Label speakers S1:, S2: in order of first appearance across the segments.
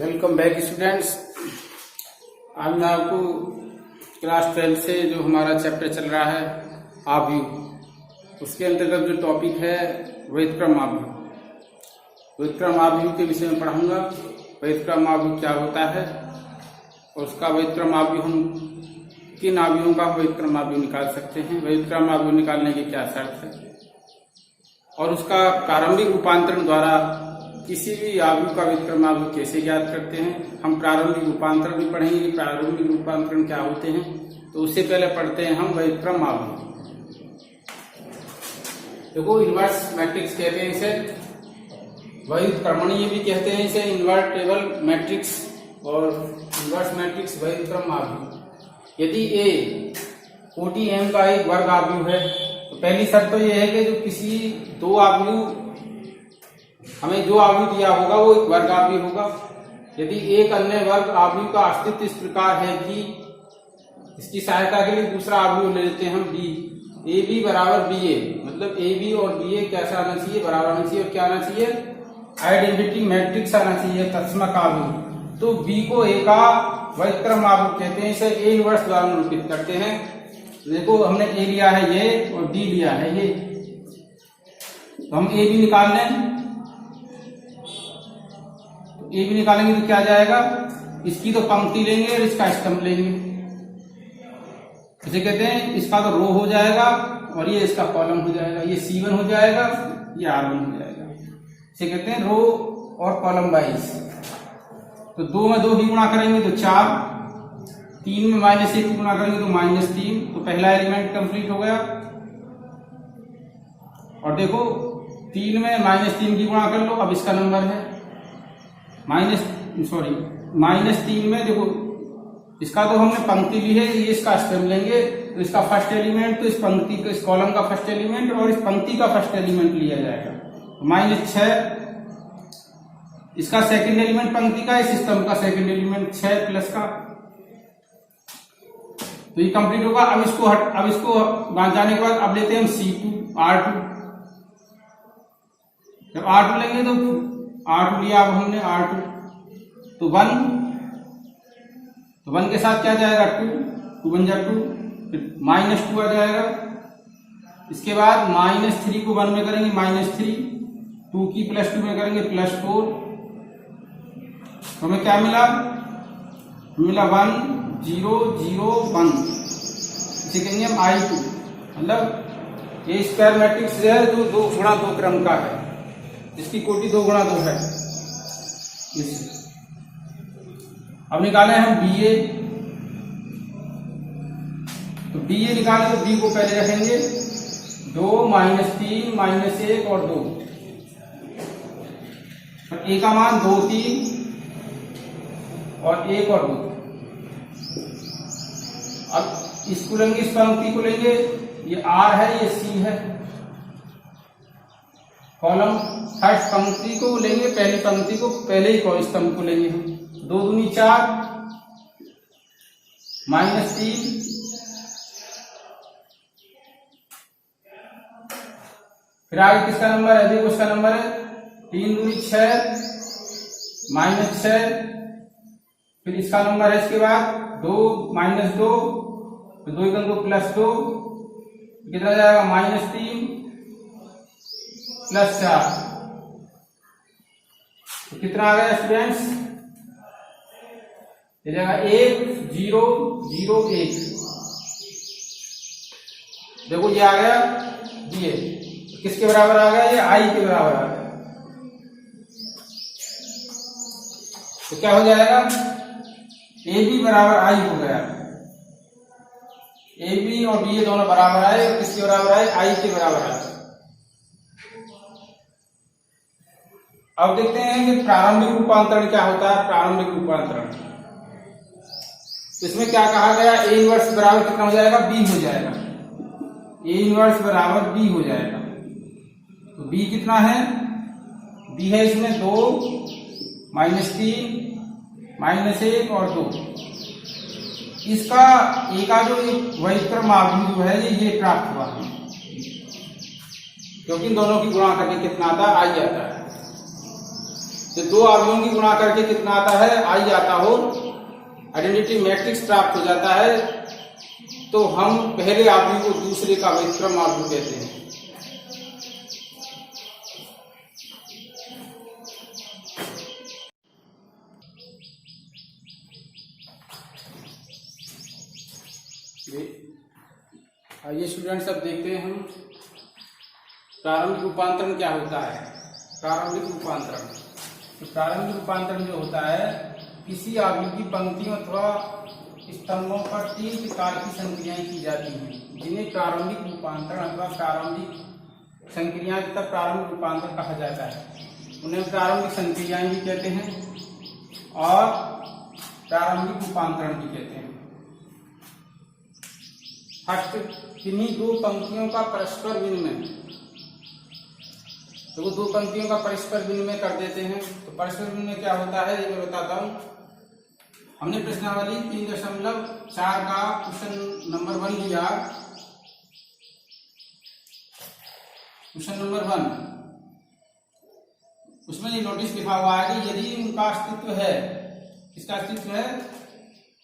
S1: Welcome back students. आज मैं आपको क्लास 12 से जो हमारा चैप्टर चल रहा है आव्यूह, उसके अंतर्गत जो टॉपिक है व्युत्क्रम आव्यूह, व्युत्क्रम आव्यूह के विषय में पढ़ाऊंगा। व्युत्क्रम आव्यूह क्या होता है और उसका व्युत्क्रम आव्यूह हम किन आव्यूहों का व्युत्क्रम आव्यूह निकाल सकते हैं, व्युत्क्रम आव्यूह निकालने की क्या शर्त है और उसका प्रारंभिक रूपांतरण द्वारा किसी भी आव्यूह का व्युत्क्रम आव्यूह कैसे ज्ञात करते हैं। हम प्रारंभिक रूपांतरण भी पढ़ेंगे, प्रारंभिक रूपांतरण क्या होते हैं। तो उससे पहले पढ़ते हैं हम व्युत्क्रम आव्यूह। देखो, इन्वर्स मैट्रिक्स कहते हैं इसे, व्युत्क्रमणीय भी कहते हैं इसे, इन्वर्टेबल मैट्रिक्स और इन्वर्स मैट्रिक्स व्युत्क्रम आव्यूह। यदि ए कोटि M का एक वर्ग आव्यूह है तो पहली शर्त तो यह है कि जो किसी दो आव्यूह, हमें जो आव्यूह दिया होगा वो एक वर्ग आव्यूह होगा। यदि एक अन्य वर्ग आव्यूह का अस्तित्व इस प्रकार है कि इसकी सहायता के लिए दूसरा आव्यूह ले लेते हैं हम बी, ए बी बराबर बी ए, मतलब ए बी और बी ए कैसा आना चाहिए, बराबर आना चाहिए। और क्या आना चाहिए, आइडेंटिटी मैट्रिक्स आना चाहिए, तत्समक आव्यूह। तो बी को ए का व्युत्क्रम आव्यूह कहते हैं। इसे ए इनवर्स द्वारा निरूपित करते हैं। देखो, हमने ए लिया है ये और डी लिया है ये, तो हम ए बी निकाल लें। ए भी निकालेंगे तो क्या जाएगा, इसकी तो पंक्ति लेंगे और इसका स्तंभ लेंगे। इसे कहते हैं, इसका तो रो हो जाएगा और ये इसका कॉलम हो जाएगा। ये C1 हो जाएगा, ये R1 हो जाएगा। इसे कहते हैं रो और कॉलम वाइज। तो 2 में 2 ही गुणा करेंगे तो 4, 3 में -1 गुणा करेंगे तो -3। तो पहला एलिमेंट कंप्लीट हो गया। और देखो, 3 में -3 की गुणा कर लो, अब इसका नंबर है -3 में देखो, इसका तो हमने पंक्ति ली है, ये इसका स्तंभ लेंगे तो इसका फर्स्ट एलिमेंट तो इस पंक्ति का, इस कॉलम का फर्स्ट एलिमेंट और इस पंक्ति का फर्स्ट एलिमेंट लिया जाएगा। -6 इसका सेकंड एलिमेंट पंक्ति का, इस स्तंभ का सेकंड एलिमेंट 6 प्लस का, तो ये कंप्लीट होगा। अब इसको जाने के बाद अब लेते हैं हम C2 R2। जब R2 लेंगे तो R2 लिया, अब हमने R2 तो 1 के साथ क्या जाएगा 2 1 जा 2, फिर -2 आ जाएगा। इसके बाद -3 को 1 में करेंगे -3, 2 की +2 में करेंगे +4। तो हमें क्या मिला 1 0 0 1। इसे कहेंगे हम I2, मतलब ये स्क्वायर मैट्रिक्स है जो 2 गुणा 2 क्रम का है, इसकी कोटि 2 गुणा 2 है। अब निकाले हम बी ए, तो बी ए निकाले तो बी को पहले रखेंगे 2 -3 -1 और 2। ए का मान 2 3 और 1 और 2। अब इसको लेंगे, इस पंक्ति को लेंगे, ये R है ये C है। कॉलम फर्स्ट पंक्ति को लेंगे, पहली पंक्ति को पहले ही स्तंभ को लेंगे हम। 2 दूनी 4 -3 फिर आगे किसका नंबर है, देखो इसका नंबर है 3 दूनी 6 -6, फिर इसका नंबर है इसके बाद 2 -2, तो 2 × 2 +2, कितना जाएगा -3 +4। तो कितना आ गया स्टूडेंट्स, ये जगह 1 0 0 1। देखो ये आ गया ये किसके बराबर आ गया, ये I के बराबर आ गया। तो क्या हो जाएगा, AB बराबर I हो गया। AB और BA दोनों बराबर आए और किसके बराबर आए, I के बराबर आए। अब देखते हैं कि प्रारंभिक रूपांतरण क्या होता है। प्रारंभिक रूपांतरण, तो इसमें क्या कहा गया, A इनवर्स बराबर कितना हो जाएगा, B हो जाएगा। A इनवर्स बराबर B हो जाएगा। तो B कितना है, B है इसमें 2 -3 -1 और 2। इसका A का जो व्युत्क्रम आव्यूह जो है ये प्राप्त हुआ है, क्योंकि इन दोनों की गुणा करके कितना आता है, I आता है। तो दो अवयवों की गुणा करके कितना आता है, आई आता हो, आइडेंटिटी मैट्रिक्स प्राप्त हो जाता है, तो हम पहले अवयव को दूसरे का व्युत्क्रम अवयव कहते हैं। आइए स्टूडेंट्स, अब देखते हैं हम प्रारंभिक रूपांतरण क्या होता है। प्रारंभिक रूपांतरण, तो प्रारंभिक रूपांतरण जो होता है, किसी अवयव की पंक्तियों अथवा स्तंभों पर 3 प्रकार की संक्रियाएं की जाती हैं, जिन्हें प्रारंभिक रूपांतरण अथवा प्रारंभिक संक्रियाएं तथा प्रारंभिक रूपांतरण कहा जाता है। उन्हें प्रारंभिक संक्रियाएं भी कहते हैं और प्रारंभिक रूपांतरण भी कहते हैं। फर्स्ट, किन्हीं दो पंक्तियों का परस्पर विनिमय। तो वो दो पंक्तियों का परस्पर विनिमय कर देते हैं। तो परस्पर विनिमय क्या होता है, ये मैं बताता हूं। हमने प्रश्नावली 3.4 का क्वेश्चन नंबर 1 लिया। क्वेश्चन नंबर 1, उसमें ये नोटिस लिखा हुआ है कि यदि उनका अस्तित्व है, किसका अस्तित्व है,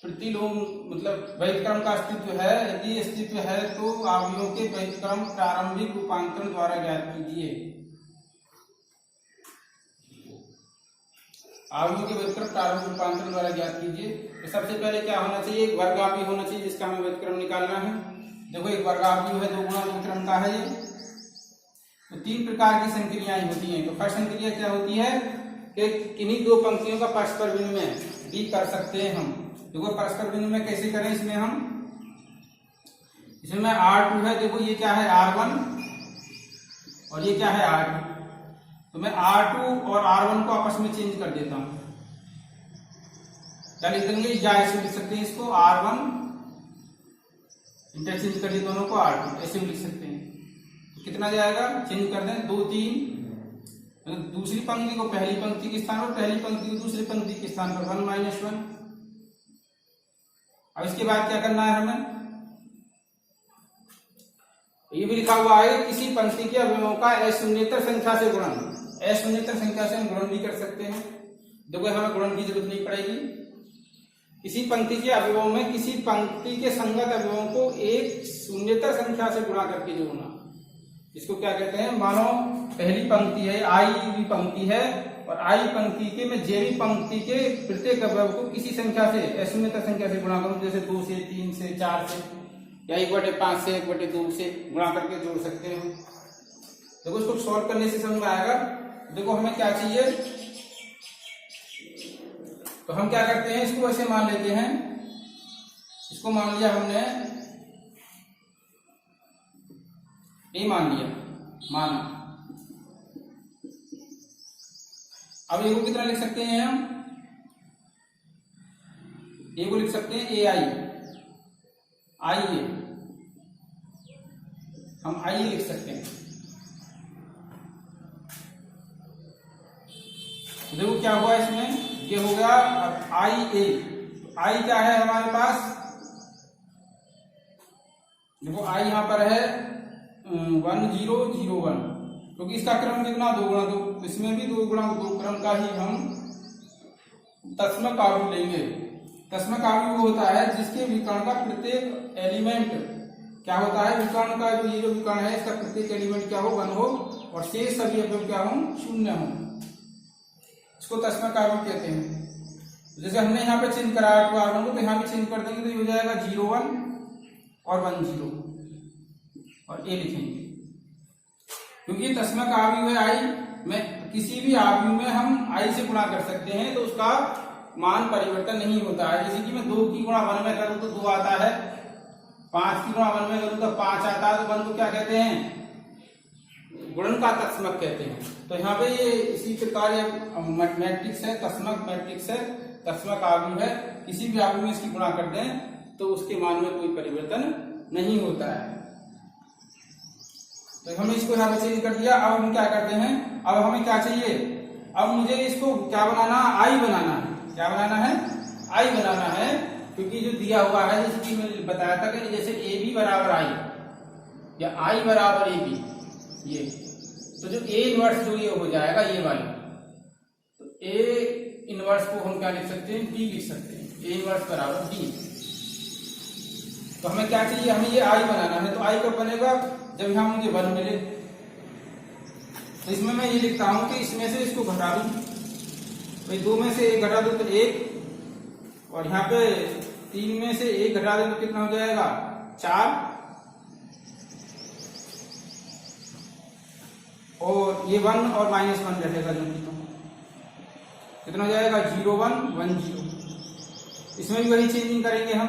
S1: प्रतिलोम मतलब व्युत्क्रम का अस्तित्व है। यदि अस्तित्व है तो अवयवों के व्युत्क्रम प्रारंभिक रूपांतरण द्वारा ज्ञात कीजिए। अवयवों के व्युत्क्रम प्रारंभिक रूपांतरण द्वारा ज्ञात कीजिए। तो सबसे पहले क्या होना चाहिए, एक वर्गावयव होना चाहिए जिसका हमें व्युत्क्रम निकालना है। देखो एक वर्गावयव है, 2 गुणा व्युत्क्रम का है ये। तो 3 प्रकार की संक्रियाएं होती हैं। तो फर्स्ट संक्रिया क्या होती है कि किन्हीं दो पंक्तियों का परस्पर विनिमय भी कर सकते हैं हम। देखो परस्पर विनिमय कैसे करें, इसमें R2 है, देखो ये क्या है R1 और ये क्या है R2। तो मैं R2 और R1 को आपस में चेंज कर देता हूं। क्या लिख देंगे, या ऐसे लिख सकते हैं इसको, R1 इंटरचेंज कर दिए दोनों को R2, ऐसे भी लिख सकते हैं। तो कितना जाएगा, चेंज कर दें, 2 3, मतलब दूसरी पंक्ति को पहली पंक्ति के स्थान पर, पहली पंक्ति को दूसरी पंक्ति के स्थान पर 1 - 1। अब इसके बाद क्या करना है हमें, ये भी लिखा हुआ है किसी पंक्ति के अवयवों का अशून्येतर संख्या से गुणन। अशून्येतर संख्या से हम गुणन भी कर सकते हैं। देखो हमें गुणन की जरूरत नहीं पड़ेगी। किसी पंक्ति के अवयवों में किसी पंक्ति के संगत अवयवों को एक शून्येतर संख्या से गुणा करके जोड़ना, इसको क्या कहते हैं। मानो पहली पंक्ति है, आई भी पंक्ति है, और आई पंक्ति के मैं जे भी पंक्ति के प्रत्येक अवयव को किसी संख्या से अशून्येतर संख्या से गुणा करूं, जैसे 2 से 3 से 4 से, या 1/5 से 1/2 से गुणा करके जोड़ सकते हैं। देखो इसको सॉल्व करने से समझ में आएगा। देखो हमें क्या चाहिए, तो हम क्या करते हैं, इसको ऐसे मान लेते हैं। इसको मान लिया हमने, ये मान लिया, माना। अब ए को कितना लिख सकते हैं हम, ए को लिख सकते हैं AI, आइए हम आइए लिख सकते हैं। देखो क्या हुआ इसमें, ये हो गया अब IA। आई क्या है हमारे पास, देखो आई यहां पर है 1 0 0 1, क्योंकि इसका क्रम कितना 2 गुणा 2, तो इसमें भी 2 गुणा 2 क्रम का ही हम तस्मक अवयव लेंगे। तस्मक अवयव वो होता है जिसके विकर्ण का प्रत्येक एलिमेंट क्या होता है, विकर्ण का जो ये जो विकर्ण है इसका प्रत्येक एलिमेंट क्या हो, 1 हो, और शेष सभी अवयव क्या हो, 0 हो। इसको तस्मक अवयव कहते हैं। जैसे हमने यहाँ पे चेंज करा R2 को, तो यहाँ पे चेंज कर देंगे तो ये हो जाएगा 0 1 और 1 0 और A लिखेंगे, क्योंकि तस्मक अवयव है आई में। किसी भी अवयव में हम आई से गुणा कर सकते हैं तो उसका मान परिवर्तन नहीं होता है। जैसे कि मैं 2 की गुणा 1 में करूं तो 2 आता है, 5 की गुणा 1 में करूं तो 5 आता है, तो 1 को क्या कहते हैं, गुणन का तस्मक कहते हैं। तो यहाँ पे ये इसी प्रकार मैट्रिक्स है, तस्मक मैट्रिक्स है, तस्मक अवयव है। किसी भी अवयव में इसकी गुणा कर दें तो उसके मान में कोई परिवर्तन नहीं होता है। तो हमने इसको यहाँ पे चेंज कर दिया। अब हम क्या करते हैं, अब हमें क्या चाहिए, अब मुझे इसको क्या बनाना, आई बनाना है। क्या बनाना है, आई बनाना है, क्योंकि जो दिया हुआ है, जैसे कि मैंने बताया था कि जैसे ए बी बराबर आई या आई बराबर ए बी, ये तो जो ए इनवर्स जो ये हो जाएगा ये वाला, तो ए इनवर्स को हम क्या लिख सकते हैं, डी लिख सकते हैं। ए इनवर्स बराबर डी। तो हमें क्या चाहिए, हमें ये आई बनाना है। तो आई कब बनेगा, जब यहाँ मुझे 1 मिले। तो इसमें मैं ये लिखता हूं कि इसमें से इसको घटा दूं, भाई 2 में से 1 घटा दूं तो 1, और यहाँ पे 3 में से 1 घटा दें तो कितना हो जाएगा 4, और ये 1 और -1 रहेगा जो कि, तो कितना हो जाएगा 0 1 1 0। इसमें भी वही चेंजिंग करेंगे हम।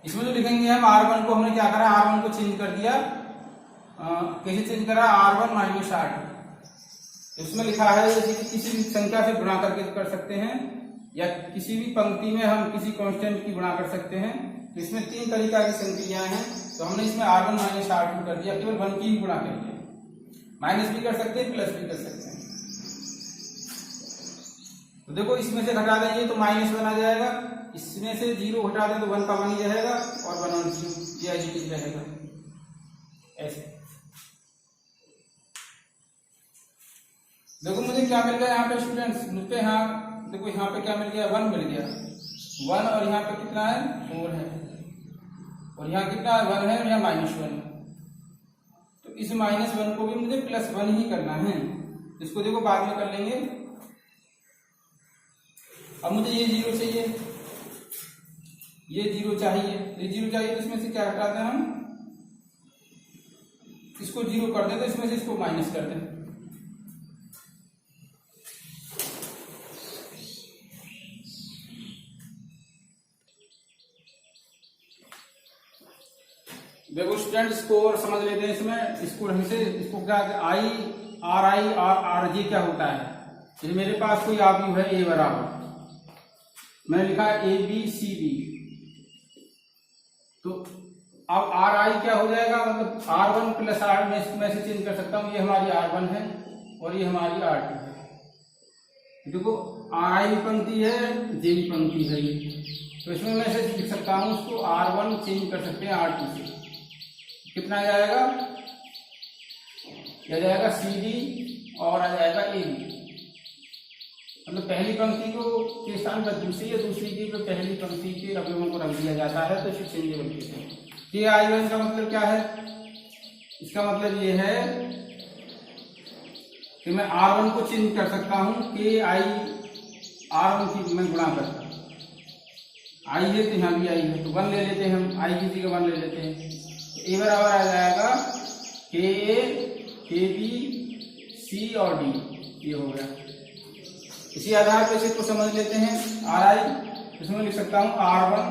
S1: इसमें जो लिखेंगे हम R1 को हमने क्या करा, R1 को चेंज कर दिया, कैसे चेंज करा, R1 - 8। इसमें लिखा है जैसे कि किसी भी संख्या से गुणा करके कर सकते हैं, या किसी भी पंक्ति में हम किसी कांस्टेंट की गुणा कर सकते हैं। तो इसमें 3 तरीका की संक्रियाएं हैं। तो हमने इसमें R1 - 8 कर दिया, केवल 1 की ही गुणा कर दिया। माइनस भी कर सकते हैं, प्लस भी कर सकते हैं। तो देखो इसमें से घटा देंगे तो -1 आ जाएगा, इसमें से 0 घटा दें तो 1 का 1 ही रहेगा, और 1 और 0 ये एज इट इज रहेगा ऐसे। देखो मुझे क्या मिल गया यहाँ पे स्टूडेंट्स, मुझे यहाँ देखो यहाँ पे क्या मिल गया, 1 मिल गया, 1, और यहाँ पे कितना है 4 है, और यहाँ कितना है 1 है, और यहाँ -1। तो इस -1 को भी मुझे +1 ही करना है। इसको देखो बाद में कर लेंगे। अब मुझे ये 0 चाहिए, ये 0 चाहिए, ये 0 चाहिए, तो इसमें से क्या हटाते हैं हम, इसको 0 कर दें, तो इसमें से इसको माइनस कर दें। देखो स्टूडेंट इसको और समझ लेते हैं। इसमें इसको ढंग से, इसको क्या आई और आर जे क्या होता है। जैसे मेरे पास कोई आव्यूह है ए बराबर, मैंने लिखा ए बी सी बी, तो अब आर आई क्या हो जाएगा, मतलब R1 + R में से चेंज कर सकता हूँ। ये हमारी R1 है और ये हमारी R2 है। देखो आर आई भी पंक्ति है, जे भी पंक्ति है ये, तो इसमें मैं से लिख सकता हूँ, उसको R1 चेंज कर सकते हैं R2 से। कितना आ जाएगा, यह जाएगा CD और आ जाएगा AB। मतलब पहली पंक्ति को के स्थान पर दूसरी, या दूसरी की पर पहली पंक्ति के अवयवों को रख दिया जाता है, तो इसे चेंजेबल कहते हैं। KI1 का मतलब क्या है, इसका मतलब ये है कि मैं R1 को चेंज कर सकता हूं, KI R1 की मैं गुणा करता हूं। I है तो यहाँ भी I है, तो 1 ले लेते हैं हम, I की जगह 1 ले लेते हैं। तो A बराबर आ जाएगा KA KB C और D, ये हो गया। इसी आधार पर इसको समझ लेते हैं। RI इसमें लिख सकता हूं R1,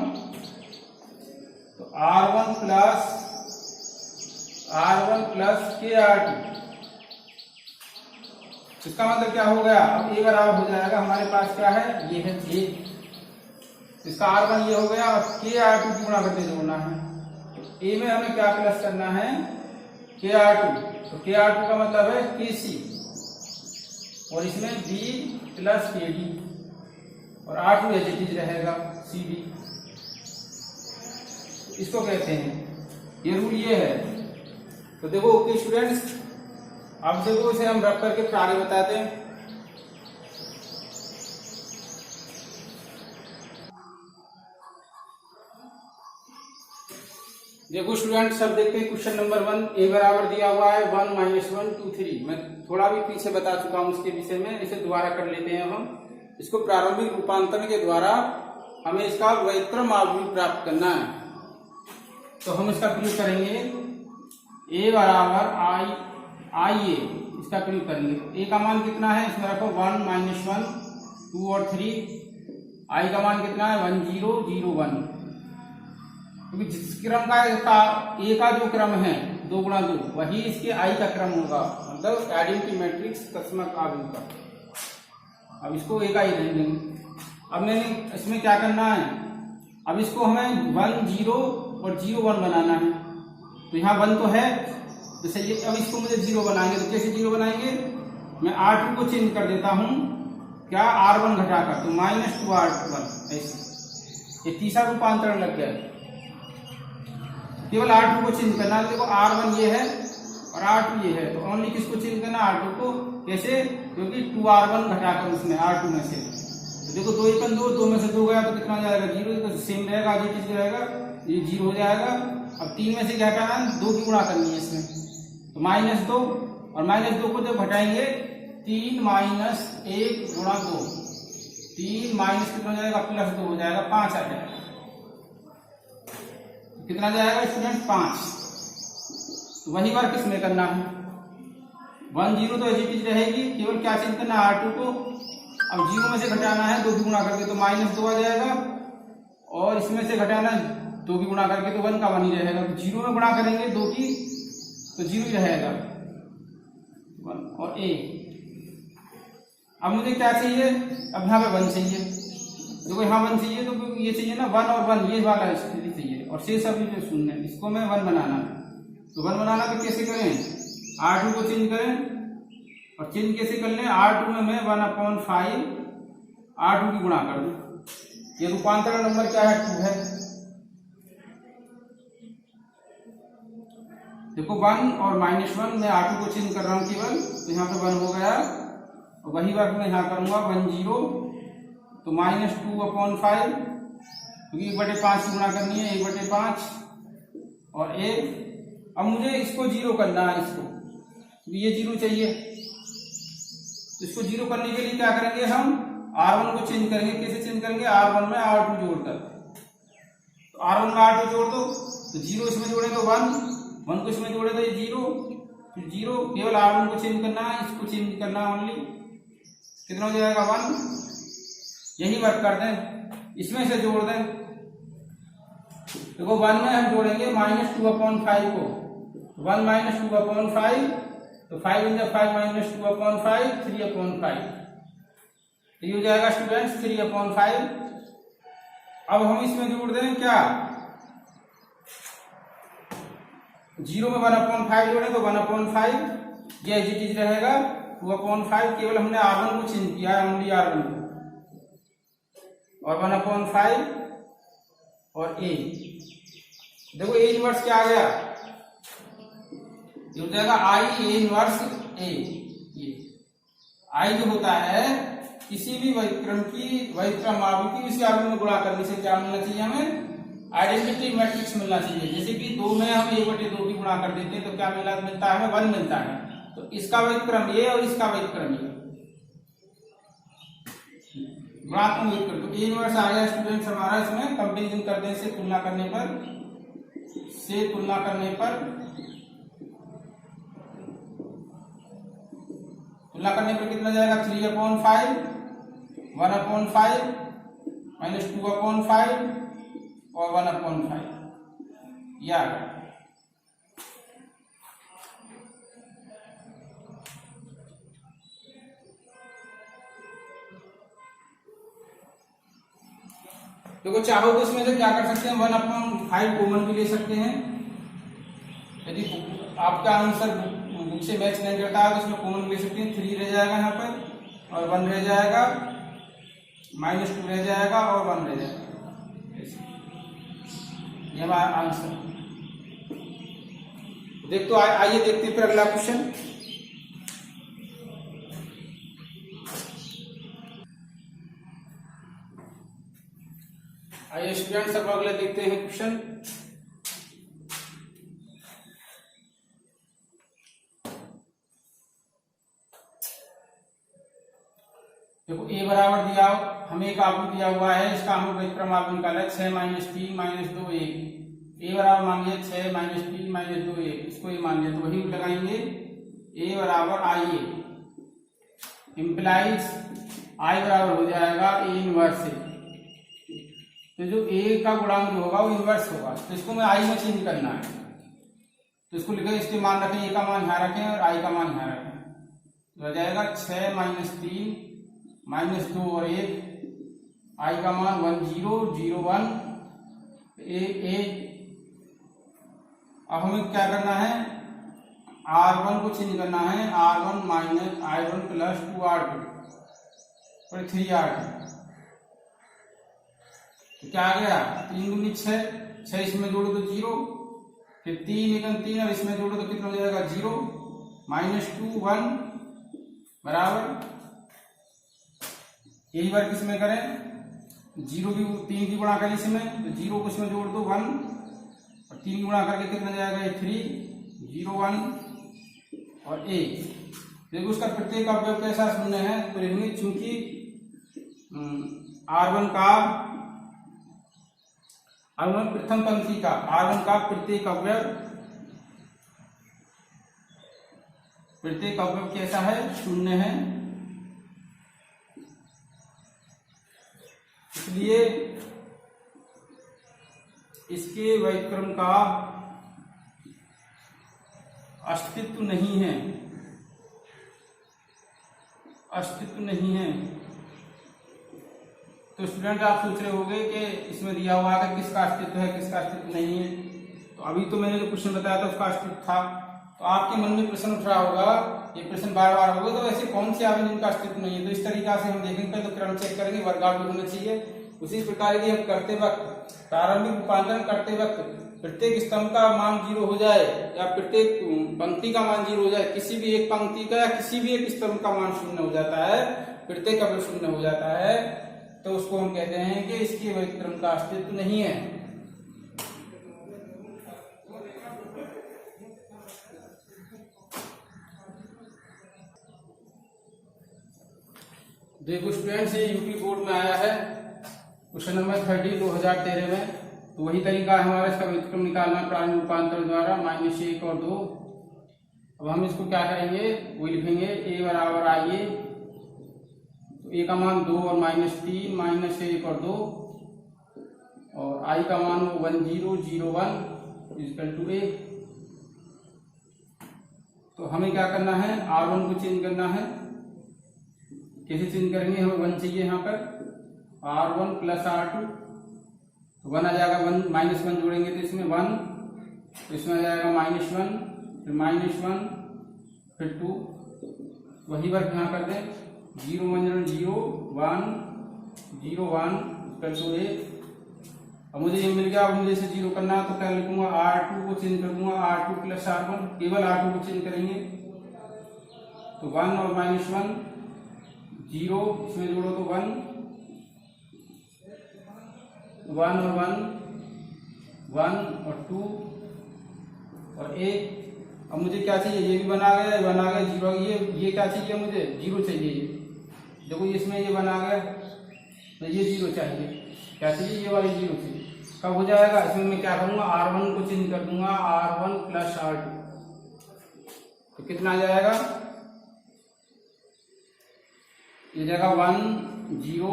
S1: तो R1 प्लस KR2। इसका मतलब क्या हो गया, अब A बराबर हो जाएगा, हमारे पास क्या है, ये है A, इसका R1 ये हो गया, और KR2 की गुणा करके जोड़ना है। तो A में हमें क्या प्लस करना है, KR2, तो KR2 का मतलब है KC, और इसमें B + KD, और R2 एज इट इज रहेगा CD। इसको कहते हैं, ये रूल ये है। तो देखो ओके स्टूडेंट्स, अब देखो इसे हम रख करके आगे बताते हैं। देखो स्टूडेंट सब देखते हैं क्वेश्चन नंबर 1। ए बराबर दिया हुआ है 1 - 1 2 3। मैं थोड़ा भी पीछे बता चुका हूं इसके विषय में, इसे दोबारा कर लेते हैं हम। इसको प्रारंभिक रूपांतरण के द्वारा हमें इसका व्युत्क्रम आव्यूह प्राप्त करना है। तो हम इसका प्रयोग करेंगे, ए बराबर आई ए, इसका प्रयोग करेंगे। ए का मान कितना है, इसमें रखो 1 - 1 2 और 3। आई का मान कितना है 1 0 0 1, क्योंकि जिस क्रम का ए का जो क्रम है 2 × 2, वही इसके आई का क्रम होगा, मतलब आइडेंटिटी मैट्रिक्स तत्समक आव्यूह का। अब इसको ए का ही रहने देंगे। अब मैंने इसमें क्या करना है, अब इसको हमें 1 0 और 0 1 बनाना है। तो यहाँ 1 तो है, जैसे ये, अब इसको मुझे 0 बनाएंगे, तो कैसे 0 बनाएंगे, मैं R2 को चेंज कर देता हूं, क्या R1 घटाकर, तो -2 R1 ऐसे। ये तीसरा रूपांतरण लग गया। केवल R2 को चेंज करना है। देखो R1 ये है और R2 ये है, तो ओनली किसको चेंज करना, R2 को। कैसे, क्योंकि 2R1 घटाकर उसमें R2 में से, तो देखो 2 1 2, 2 में से 2 गया तो कितना हो जाएगा 0, तो सेम रहेगा, आगे चीज रहेगा, ये 0 हो जाएगा। अब 3 में से क्या हटाना है, 2 की गुणा करनी है इसमें, तो -2, और -2 को जब घटाएंगे 3 - 1 गुणा 2, 3 माइनस कितना हो जाएगा, +2 हो जाएगा, 5 आ जाएगा। कितना जाएगा स्टूडेंट, 5। तो वही बार किसमें करना है, 1 0 तो ऐसी चीज रहेगी, केवल क्या चेंज करना है, R2 को। अब 0 में से घटाना है 2 की गुणा करके, तो -2 आ जाएगा, और इसमें से घटाना है 2 की गुणा करके, तो 1 का 1 ही रहेगा। तो 0 में गुणा करेंगे 2 की, तो 0 ही रहेगा, 1 और A। अब मुझे क्या चाहिए, अब यहाँ पे 1 चाहिए, देखो यहाँ 1 चाहिए, तो ये चाहिए ना 1 और 1, ये वाला स्थिति चाहिए, और शेष अभी जो शून्य है, इसको मैं 1 बनाना है। तो 1 बनाना तो कैसे करें, R2 को चेंज करें, और चेंज कैसे कर लें, R2 में मैं 1/5 R2 की गुणा कर दूं। ये रूपांतरण नंबर क्या है, 2 है। देखो 1 और -1 में R2 को चेंज कर रहा हूं केवल, तो यहाँ पे 1 हो गया, और वही बात मैं यहाँ करूंगा 1 0, तो -2/5, क्योंकि 1/5 की गुणा करनी है, 1/5 और 1। अब मुझे इसको 0 करना है, इसको, क्योंकि ये 0 चाहिए, तो इसको 0 करने के लिए क्या करेंगे, हम R1 को चेंज करेंगे। कैसे चेंज करेंगे, R1 में R2 जोड़कर, तो R1 में R2 जोड़ दो, तो 0 इसमें जोड़े तो 1 को इसमें जोड़े तो ये 0, फिर 0, केवल R1 को चेंज करना है, इसको चेंज करना है ओनली, कितना हो जाएगा 1। यही वर्क कर दें, इसमें से जोड़ दें, देखो 1 में हम जोड़ेंगे -2/5 को, 1 - 2/5, तो 5 × 5 - 2/5, 3/5, तो ये हो जाएगा स्टूडेंट्स 3/5। अब हम इसमें जोड़ दें क्या, 0 में 1/5 जोड़े तो 1/5, ये चीज रहेगा 2/5, केवल हमने R1 को चेंज किया है, ओनली R1 को, और 1/5 और A। देखो A इनवर्स क्या आ गया, ये हो जाएगा I A इनवर्स A। ये I जो होता है किसी भी वैक्रम आवृत्ति उसी आवृत्ति में गुणा करने से क्या मिलना चाहिए, हमें आइडेंटिटी मैट्रिक्स मिलना चाहिए। जैसे कि 2 में हम 1/2 की गुणा कर देते हैं, तो क्या मिलता है, हमें 1 मिलता है। तो इसका व्युत्क्रम ये और इसका व्युत्क्रम ये, गुणात्मक व्युत्क्रम, तो A इनवर्स आ गया स्टूडेंट्स हमारा। इसमें कंपेरिजन करने से, तुलना करने पर कितना जाएगा, 3/5, 1/5 -2/5 और 1/5, या देखो चाहो तो इसमें से क्या कर सकते हैं, 1/5 कॉमन भी ले सकते हैं। यदि आपका आंसर बुक से मैच नहीं करता है तो इसमें कॉमन ले सकते हैं। 3 रह जाएगा यहाँ पर, और 1 रह जाएगा, -2 रह जाएगा, और 1 रह जाएगा, ये हमारा आंसर। देख तो आइए देखते हैं फिर अगला क्वेश्चन। आइए स्टूडेंट्स अब अगले देखते हैं क्वेश्चन। देखो A बराबर दिया, हमें एक आवृत्ति दिया हुआ है, इसका हमें व्युत्क्रम आवृत्ति निकाला है 6 - 3 - 2 1। A बराबर मान लिया 6 - 3 - 2 1, इसको ये मान लिया, तो वही लगाएंगे A बराबर IA, इम्प्लाइज I बराबर हो जाएगा A इनवर्स से। तो जो A का गुणांक जो होगा वो इनवर्स होगा, तो इसको मैं I में चेंज करना है, तो इसको लिखें, इसके मान रखें, A का मान यहाँ रखें और I का मान यहाँ रखें, तो हो जाएगा 6 - 3 - 2 और 1, I का मान 1 0 0 1 A। अब हमें क्या करना है, R1 को चेंज करना है, R1 - I1 + 2R2 और 3R2, तो क्या आ गया, 3 × 6, 6 इसमें जोड़ो तो 0, फिर 3 एकम 3 और इसमें जोड़ो तो कितना हो जाएगा 0, -2 1 बराबर यही बार किसमें करें 0 भी 3 की गुणा करें इसमें तो 0 को इसमें जोड़ दो 1 और 3 की गुणा करके कितना जाएगा 3 0 1 और 1। देखो उसका प्रत्येक अवयव कैसा शून्य है तो लिखेंगे चूंकि R1 प्रथम पंक्ति का R1 का प्रत्येक अवयव कैसा है शून्य है, इसलिए इसके व्युत्क्रम का अस्तित्व नहीं है। तो स्टूडेंट आप सोच रहे होंगे कि इसमें दिया हुआ है किसका अस्तित्व है किसका अस्तित्व नहीं है। तो अभी तो मैंने जो क्वेश्चन बताया था उसका अस्तित्व था, तो आपके मन में प्रश्न उठ रहा होगा, ये प्रश्न बार बार होगा तो ऐसे कौन से आवेदन जिनका अस्तित्व नहीं है। तो इस तरीका से हम देखेंगे, पहले तो क्रम चेक करेंगे, वर्गाकार होना चाहिए। उसी प्रकार की हम करते वक्त प्रारंभिक रूपांतरण करते वक्त प्रत्येक स्तंभ का मान 0 हो जाए या प्रत्येक पंक्ति का मान 0 हो जाए, किसी भी एक पंक्ति का या किसी भी एक स्तंभ का मान 0 हो जाता है, प्रत्येक अवयव 0 हो जाता है, तो उसको हम कहते हैं कि इसके व्युत्क्रम का अस्तित्व नहीं है। देखो स्टूडेंट्स, ये यूपी बोर्ड में आया है क्वेश्चन नंबर 30 2013 में। तो वही तरीका है हमारा इसका व्युत्क्रम निकालना प्रारंभिक रूपांतरण द्वारा -1 और 2। अब हम इसको क्या करेंगे, वही लिखेंगे a बराबर आइए तो a का मान 2 और -3 -1 और 2 और i का मान 1 0 0 1 इक्वल टू a। तो हमें क्या करना है, R1 को चेंज करना है। कैसे चेंज करेंगे, हमें 1 चाहिए यहाँ पर, R1 प्लस R2 तो 1 आ जाएगा, 1 -1 जोड़ेंगे तो इसमें 1, तो इसमें आ जाएगा -1 फिर -1 फिर 2, वही वर्क यहाँ कर दें 0 1 0 1 0 1 इक्वल टू a। अब मुझे ये मिल गया, अब मुझे इसे 0 करना है तो क्या लिखूंगा, R2 को चेंज कर दूंगा, R2 प्लस R1, केवल R2 को चेंज करेंगे तो 1 और -1 0, इसमें जोड़ो तो 1 और 1 और 2 और 1। अब मुझे क्या चाहिए, ये भी बना गया 0, ये क्या चाहिए, मुझे 0 चाहिए। देखो इसमें ये बना गया तो ये 0 चाहिए, क्या चाहिए, ये वाली 0 चाहिए। कब हो जाएगा, इसमें मैं क्या करूंगा, R1 को चेंज कर दूंगा, R1 प्लस R2 तो कितना आ जाएगा, ये जाएगा 1 0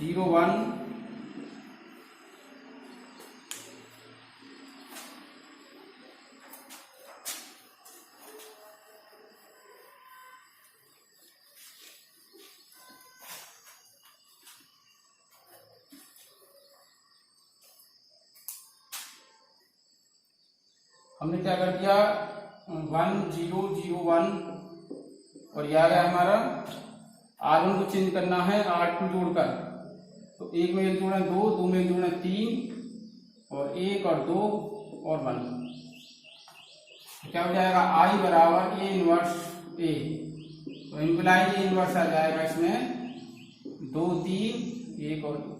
S1: 0 1 हमने क्या कर दिया 1 0 0 1 और ये आ गया हमारा। R1 को चेंज करना है R2 जोड़कर, तो 1 में 1 जोड़ना 2, 2 में 1 जोड़ना 3 और 1 और 2 और 1, क्या हो जाएगा I बराबर A इनवर्स A। तो इम्प्लाई A इनवर्स आ जाएगा इसमें 2 3 1 और 2।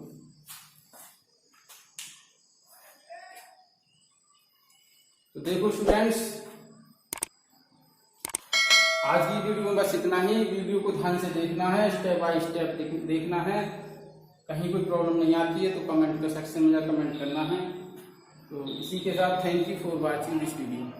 S1: तो देखो स्टूडेंट्स, आज की वीडियो में बस इतना ही। वीडियो को ध्यान से देखना है, स्टेप बाय स्टेप देखना है। कहीं कोई प्रॉब्लम नहीं आती है तो कमेंट के सेक्शन में कमेंट करना है। तो इसी के साथ thank you for watching this video.